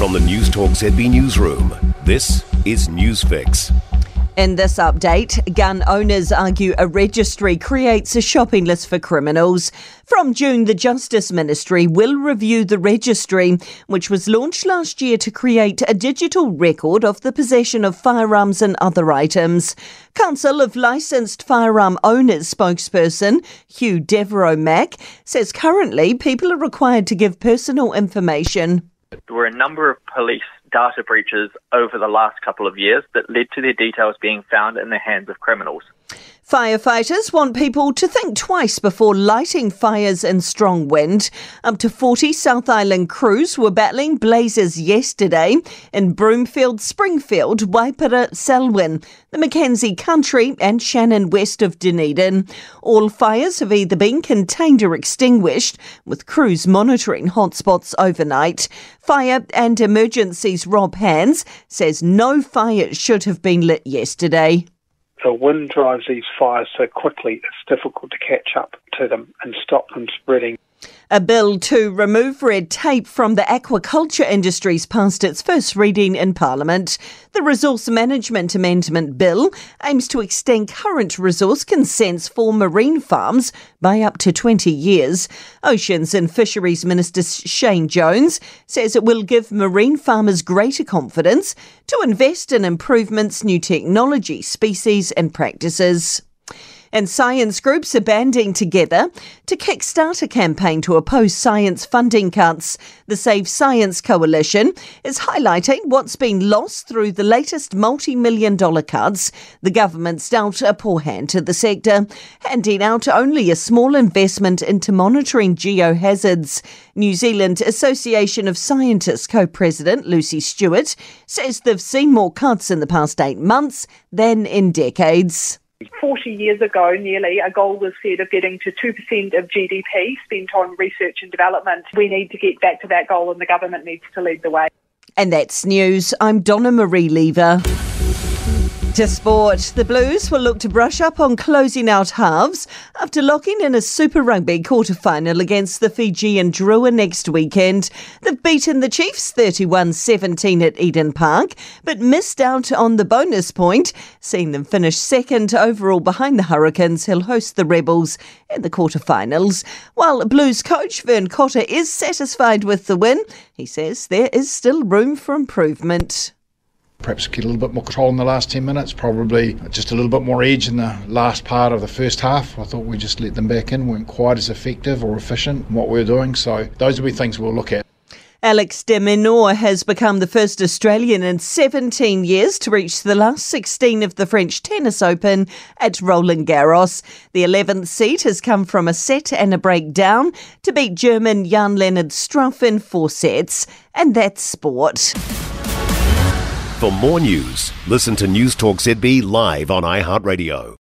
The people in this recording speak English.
From the Newstalk ZB newsroom, this is Newsfix. In this update, gun owners argue a registry creates a shopping list for criminals. From June, the Justice Ministry will review the registry, which was launched last year to create a digital record of the possession of firearms and other items. Council of Licensed Firearm Owners spokesperson Hugh Devereux-Mack says currently people are required to give personal information. There were a number of police data breaches over the last couple of years that led to their details being found in the hands of criminals. Firefighters want people to think twice before lighting fires in strong wind. Up to 40 South Island crews were battling blazes yesterday in Broomfield, Springfield, Waipara, Selwyn, the Mackenzie Country and Shannon west of Dunedin. All fires have either been contained or extinguished, with crews monitoring hotspots overnight. Fire and Emergencies Rob Hands says no fires should have been lit yesterday. The wind drives these fires so quickly, it's difficult to catch up to them and stop them spreading. A bill to remove red tape from the aquaculture industry's passed its first reading in Parliament. The Resource Management Amendment Bill aims to extend current resource consents for marine farms by up to 20 years. Oceans and Fisheries Minister Shane Jones says it will give marine farmers greater confidence to invest in improvements, new technology, species and practices. And science groups are banding together to kickstart a campaign to oppose science funding cuts. The Save Science Coalition is highlighting what's been lost through the latest multi-million-dollar cuts. The government's dealt a poor hand to the sector, handing out only a small investment into monitoring geohazards. New Zealand Association of Scientists co-president Lucy Stewart says they've seen more cuts in the past 8 months than in decades. 40 years ago, nearly, a goal was set of getting to 2% of GDP spent on research and development. We need to get back to that goal and the government needs to lead the way. And that's news. I'm Donna Marie Lever. To sport, the Blues will look to brush up on closing out halves after locking in a Super Rugby quarter-final against the Fijian Drua next weekend. They've beaten the Chiefs 31-17 at Eden Park, but missed out on the bonus point, seeing them finish second overall behind the Hurricanes, who'll host the Rebels in the quarter-finals. While Blues coach Vern Cotter is satisfied with the win, he says there is still room for improvement. Perhaps get a little bit more control in the last 10 minutes, probably just a little bit more edge in the last part of the first half. I thought we just let them back in, weren't quite as effective or efficient in what we were doing, so those will be things we'll look at. Alex de Minaur has become the first Australian in 17 years to reach the last 16 of the French Tennis Open at Roland Garros. The 11th seed has come from a set and a break down to beat German Jan-Lennard Struff in 4 sets. And that's sport. For more news, listen to Newstalk ZB live on iHeartRadio.